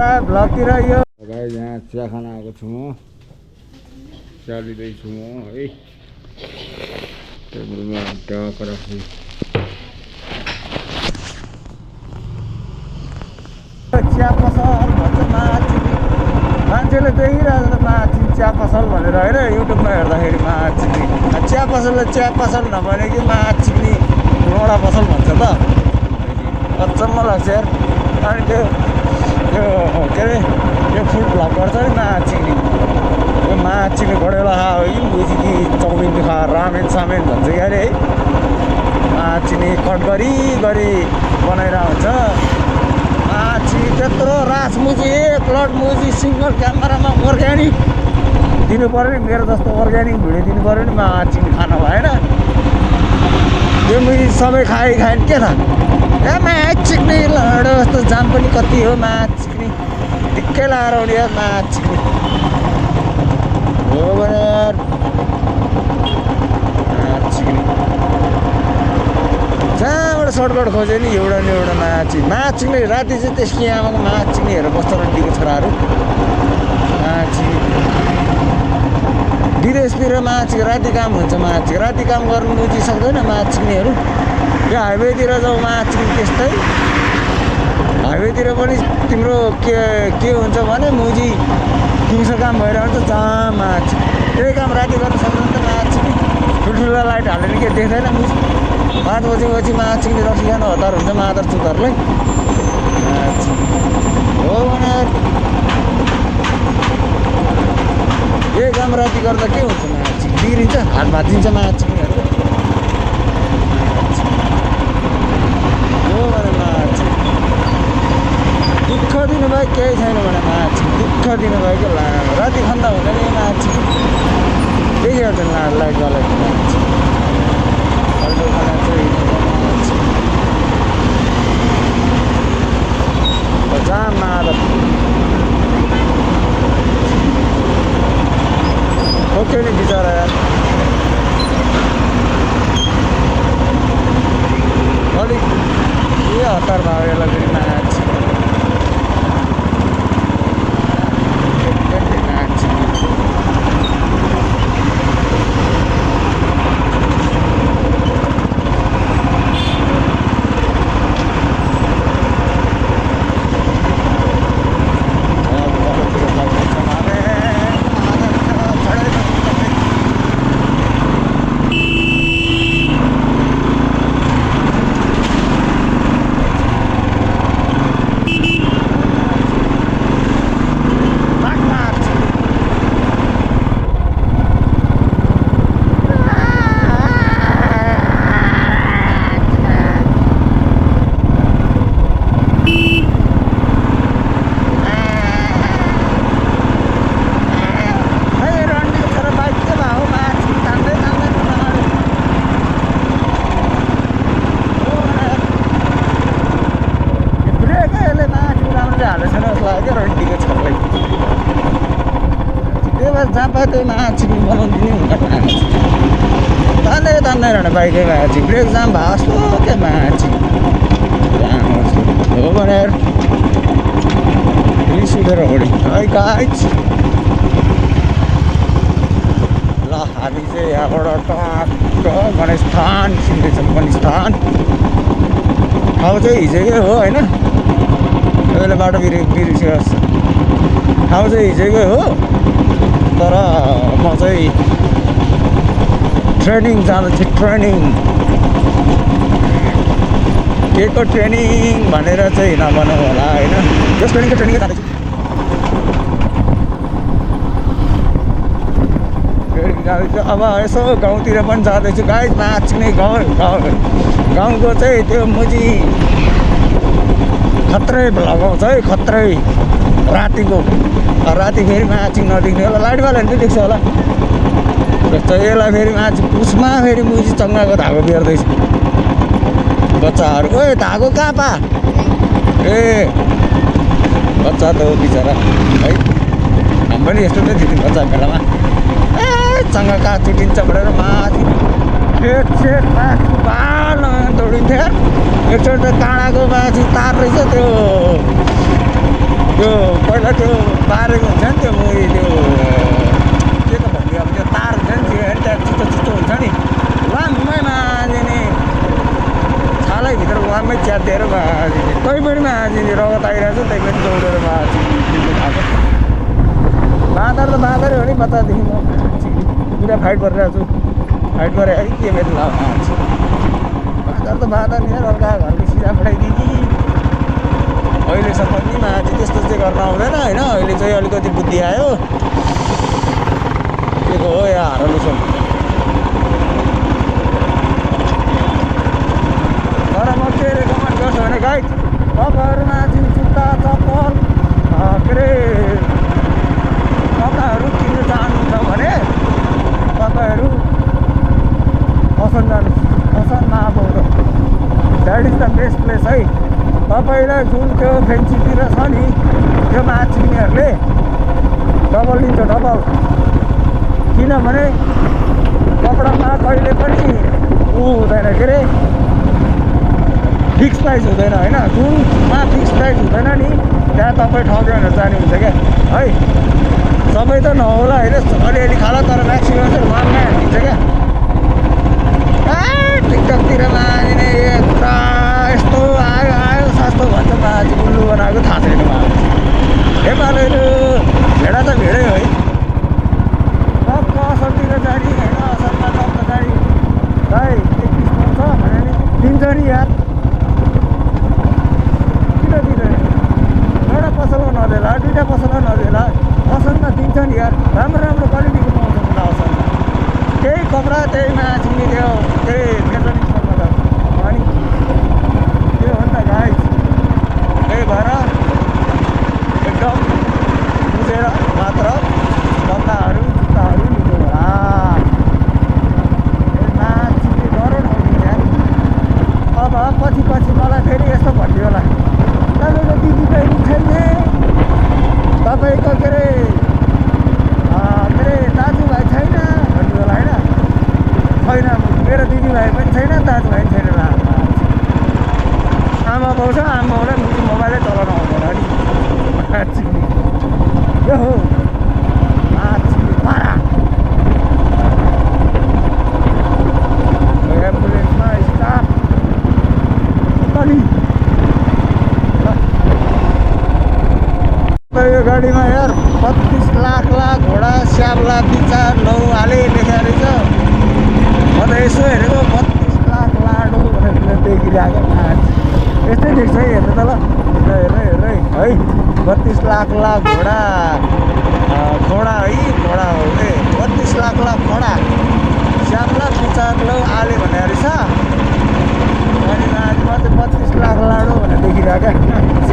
पुरा भ्लगतिर yo guys यहाँ चिया खान आएको छु म चिया लिँदैछु म है टेबलमा टक राख्छु चिया पसल भन्छ माछिनी मान्छेले देखिरहेको छ माछिनी चिया पसल भनेर होइन युट्युबमा हेर्दाखेरि माछिनी चिया पसलले चिया पसल नभने कि माछिनी रोडा पसल भन्छ त अचम्म लाग्छ यार अनि त्यो के अरे यो फुड भ्लग गर्छ नि माछिनी यो माछिनी घोडेला हो कि बुझी कि चाउमिन खा रामेन सामेन भन्छ कि अरे है माछिनी कट गरी बनाइरहेको हुन्छ माछी त्यत्रो राजमुजी एक लट मुजी सिङ्गल क्यामेरामा अर्ग्यानिक दिनु पऱ्यो नि मेरो जस्तो अर्ग्यानिक भिडियो दिनु पऱ्यो नि माछिनी खान भएन यो मुजी सबै खाएन के थाहा ए माछिनी लडो जस्तो जाम पनि कति हो माछिनी टिक्कै लाएर आउने माछिनी हो भने माछिनी जहाँबाट सर्टकट खोज्यो नि एउटा न एउटा माछिनी राति चाहिँ त्यसको आमाको माछिनी हेरेर बस्छ रन्डीको छोराहरू माछिनी विदेशतिर माछी राति काम हुन्छ माछी राति काम गर्नु मुजी सक्दैन माछिनीहरू यो हाइवेतिर जाउँ माछिनी त्यस्तै हाइवेतिर पनि तिम्रो के हुन्छ भने मुजी दिउँसो काम भइरहेको हुन्छ जहाँ माछी त्यही काम राति गर्नु सक्दैन त माछिनी ठुल्ठुलो लाइट हालेर के देख्दैन मुजी 5 बजेपछि माछिनी रसिखान हतार हुन्छ मादर चुतरले हो भने यही काम राति गर्दा के हुन्छ माछी बिग्रिन्छ हात भाँचिन्छ माछिनीहरू हो भने माछी दुःख दिनुभयो केही छैन भने माछी दुःख दिनुभयो कि राति खन्दा हुँदैन नि माछी त्यही गर्छ लाइट गलाएको माछी खाना चाहिँ जहाँ मादर ओके नि बिचरा यार अलिक के हतार भयो यसलाई फेरि माछी जहाँ पायो त्यो माछिनी बनाउनु हुन्छ तान्दै रहने बाइकै माछी ब्रेक जाम भयो जस्तो क्या माछी हो भने रिस उठेर होडी है गाइस ल हामी चाहिँ यहाँबाट टक्क गणेशस्थान सिन्दैछौँ गणेशस्थान ठाउँ चाहिँ हिजोकै हो होइन अहिले बाटो बिर्सिएको ठाउँ चाहिँ हिजोकै हो तर म चाहिँ ट्रेनिङ जाँदैछु ट्रेनिङ के को ट्रेनिङ भनेर चाहिँ नभनौँ होला होइन जस ट्रेनिङको ट्रेनिङ जाँदैछु अब यसो गाउँतिर पनि जाँदैछु गाइस माछिनी गाउँको चाहिँ त्यो मुजी खत्रै लगाउँछ है खत्रै रातिको राति फेरि माछी नदेख्ने होला लाइटवालाले पनि देख्छ होला जस्तो यसलाई फेरि माछी पुसमा फेरि मुजी चङ्गाको धागो बेर्दैछ बच्चाहरू ओए धागो कहाँ पा ए बच्चा त हो बिचरा है हामी पनि यस्तो नै थियो बच्चा बेलामा ए चङ्गा कहाँ चुटिन्छ भनेर माथि फेट माथि बाल दौडिन्थ्यो यार एकचोटि त काँडाको माथि तार रहेछ त्यो त्यो बारेको हुन्छ नि त्यो त्यो के त भन्यो अब त्यो तार हुन्छ नि त्यो त्यहाँ चित्तो चित्तो हुन्छ नि वाममै माझिने छालैभित्र वाममै च्यातिएर माझिने तै पनि माझिने रगत आइरहेको छ तै पनि दौडेर माझिने खाएको बाँदर त बाँदरै हो नि बच्चादेखि म पुरा फाइट गरिरहेको छु फाइट गरेँ है के बेला बाँदर त बाँदर नि अर्का घरको सिधा पठाइदिने अहिलेसम्म नि माथि त्यस्तो चाहिँ गर्न आउँदैन होइन अहिले चाहिँ अलिकति बुद्धि आयो के को हो या हरालुसन तर म के रेकमेन्ड गर्छु भने गाइड तपाईँहरूमा जुन जुत्ता चप्पल के अरे कपडाहरू किन्न चाहनुहुन्छ भने तपाईँहरू असन जानुहोस् असन Mahabauddha that is the best place है तपाईँलाई जुन त्यो फेन्सीतिर छ नि त्यो माछिनेहरूले डबल लिन्छ डबल किनभने कपडामा कहिले पनि हुँदैन के अरे फिक्स प्राइस हुँदैन होइन जुनमा फिक्स प्राइस हुँदैन नि त्यहाँ तपाईँ ठग्यो भनेर जाने हुन्छ क्या है सबै त नहोला होइन अलिअलि खाला तर म्याक्सिमम चाहिँ वानमै हालिदिन्छ क्या टिकटकतिर माने पुरा यस्तो आयो आयो सस्तो भन्छ माथि उल्लु बनाएको थाहा छैन नेपालहरू भेडा त भेडै है टक्क असलतिर जाने होइन असलमा टक्क जाने भाइ 21 पाउँछ भने नि दिन्छ नि यार किन दिँदैन एउटा पसलमा नदेला दुईवटा पसलमा नदेला असलमा दिन्छ नि यार राम्रो राम्रो क्वालिटीको पाउँछ होला असलमा त्यही कपडा त्यही माछिने त्यो त्यही मेजरिङसम्म त अनि त्यो हो नि त गाइस त्यही भएर एकदम बुझेर मात्र कपडाहरू जुत्ताहरू लिनु होला माछिने गरौँ यार अब पछि पछि मलाई फेरि यस्तो भन्यो होला तपाईँको दिदी बहिनी छैन तपाईँको के अरे दाजुभाइ छैन भन्नु होला होइन छैन मेरो दिदीभाइ पनि छैन दाजुभाइ पनि छैन आमा बाउ छ आमा बाउलाई मोबाइलै चलाउन आउँदैन नि यो हो पारा एम्बुलेन्समा स्टाफ अनि यो गाडीमा यार 32 लाख घोडा स्याब्ला विचार लौ हाले लेखा रहेछ म त यसो हेरेको 32 लाख लाडो भनेर देखिरहेको यस्तै देख्छ है हेर्नु त ल हेर है 32 लाख घोडा घोडा है घोडा हो ए 32 लाख घोडा स्याब्ला विचार लौ आले भनेर रहेछ अनि म चाहिँ 25 लाख लाडो भनेर देखिरहेको